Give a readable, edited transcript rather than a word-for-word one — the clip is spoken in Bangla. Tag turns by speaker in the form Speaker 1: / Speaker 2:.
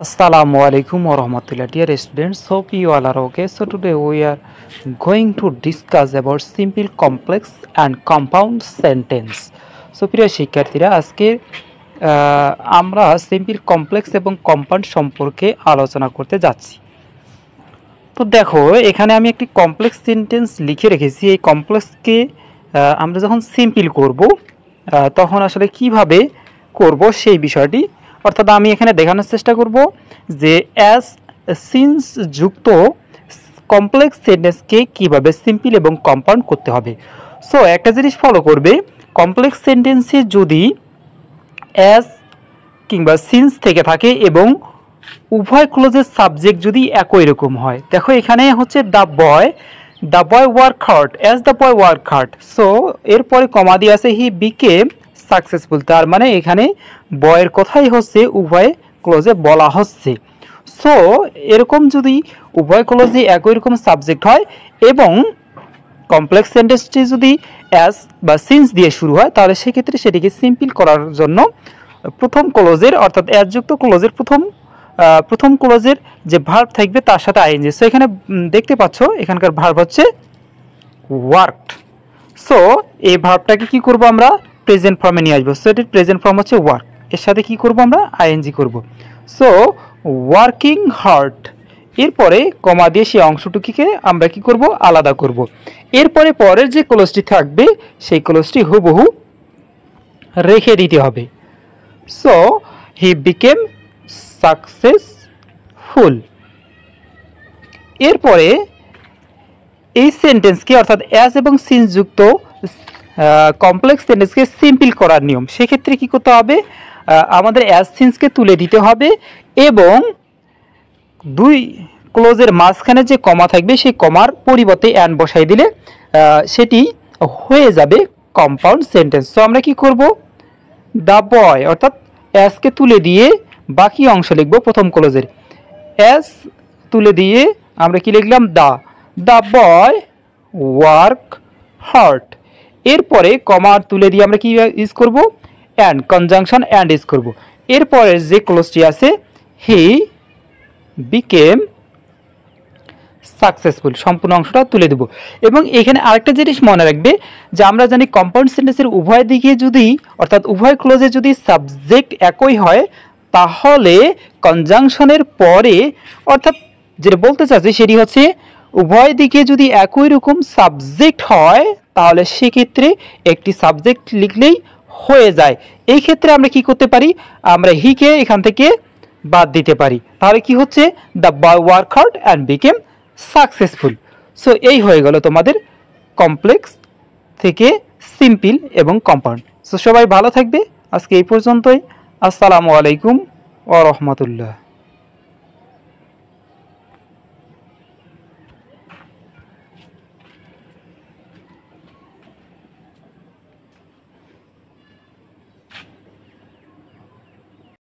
Speaker 1: Assalamualaikum warahmatullahi. Dear students, hope you all are okay. So today we are going to discuss about simple, complex and compound sentence. So প্রিয় শিক্ষার্থীরা, আজকে আমরা সিম্পল, কমপ্লেক্স এবং কম্পাউন্ড সম্পর্কে আলোচনা করতে যাচ্ছি। তো দেখো, এখানে আমি একটি কমপ্লেক্স সেন্টেন্স লিখে রেখেছি। এই কমপ্লেক্সকে আমরা যখন সিম্পল করব তখন আসলে কিভাবে করব সেই বিষয়টি, অর্থাৎ আমি এখানে দেখানোর চেষ্টা করব যে অ্যাজ সিন্স যুক্ত কমপ্লেক্স সেন্টেন্সকে কিভাবে সিম্পল এবং কম্পাউন্ড করতে হবে। সো একটা জিনিস ফলো করবে, কমপ্লেক্স সেন্টেন্সে যদি অ্যাজ কিংবা সিন্স থেকে থাকে এবং উভয় ক্লোজের সাবজেক্ট যদি একই রকম হয়। দেখো এখানে হচ্ছে the boy work hard, as the boy work hard. So এরপরে কমা দিয়ে আছে হি বিকেম সাকসেসফুল, তার মানে এখানে বয়ের কথাই হচ্ছে উভয় ক্লোজে বলা হচ্ছে। সো এরকম যদি উভয় ক্লোজে একই রকম সাবজেক্ট হয় এবং কমপ্লেক্স সেন্টেন্সটি যদি অ্যাজ বা সিন্স দিয়ে শুরু হয়, তাহলে সেক্ষেত্রে সেটিকে সিম্পল করার জন্য প্রথম ক্লোজের অর্থাৎ অ্যাজযুক্ত ক্লোজের প্রথম ক্লোজের যে ভার্ব থাকবে তার সাথে আইএনজি। সো এখানে দেখতে পাচ্ছ এখানকার ভার্ব হচ্ছে ওয়ার্কড। সো এই ভার্বটাকে কি করব, আমরা প্রেজেন্ট ফর্মে নিয়ে আসবো। সো এটির প্রেজেন্ট ফর্ম হচ্ছে ওয়ার্ক, এর সাথে কি করব আমরা আইএনজি করব। সো ওয়ার্কিং হার্ড, এরপরে কমা দিয়ে সেই অংশটুকুকে আমরা কি করব, আলাদা করব। এরপরে পরের যে ক্লোজটি থাকবে সেই ক্লোজটি হুবহু রেখে দিতে হবে। So he became successful. এরপরে এই সেন্টেন্সকে অর্থাৎ অ্যাজ এবং সিন্স যুক্ত কমপ্লেক্স সেন্টেন্সকে সিম্পল করার নিয়ম, সেক্ষেত্রে কি করতে হবে, আমাদের অ্যাজ সিন্সকে তুলে দিতে হবে এবং দুই ক্লোজের মাঝখানে যে কমা থাকবে সেই কমার পরিবর্তে অ্যান্ড বসাই দিলে সেটি হয়ে যাবে কম্পাউন্ড সেন্টেন্স। সো আমরা কি করব, দ্য বয় অর্থাৎ অ্যাজকে তুলে দিয়ে বাকি অংশ লিখব প্রথম ক্লোজের। অ্যাজ তুলে দিয়ে আমরা কি লিখলাম, দ্য বয় ওয়ার্ক হার্ড। এরপরে কমা তুলে দিয়ে আমরা কি ইউজ করব, অ্যান্ড, কনজাংশন অ্যান্ড ইউজ করব। এরপরে যে ক্লোজটি আছে হি বিকেম সাকসেসফুল, সম্পূর্ণ অংশটা তুলে দেব। এবং এখানে আরেকটা জিনিস মনে রাখবে যে আমরা জানি কম্পাউন্ড সেন্টেন্সের উভয় দিকে যদি অর্থাৎ উভয় ক্লোজে যদি সাবজেক্ট একই হয়, তাহলে কনজাংশনের পরে অর্থাৎ যেটা বলতে চাচ্ছি সেটি হচ্ছে উভয় দিকে যদি একই রকম সাবজেক্ট হয় তাহলে সেক্ষেত্রে একটি সাবজেক্ট লিখলেই হয়ে যায়। এই ক্ষেত্রে আমরা কি করতে পারি, আমরা হিকে এখান থেকে বাদ দিতে পারি, তাহলে কি হচ্ছে, the boy work hard and became successful. So এই হয়ে গেল তোমাদের কমপ্লেক্স থেকে সিম্পল এবং কম্পাউন্ড। সো সবাই ভালো থাকবে, আজকে এই পর্যন্তই। আসসালামু আলাইকুম ওয়া রাহমাতুল্লাহ।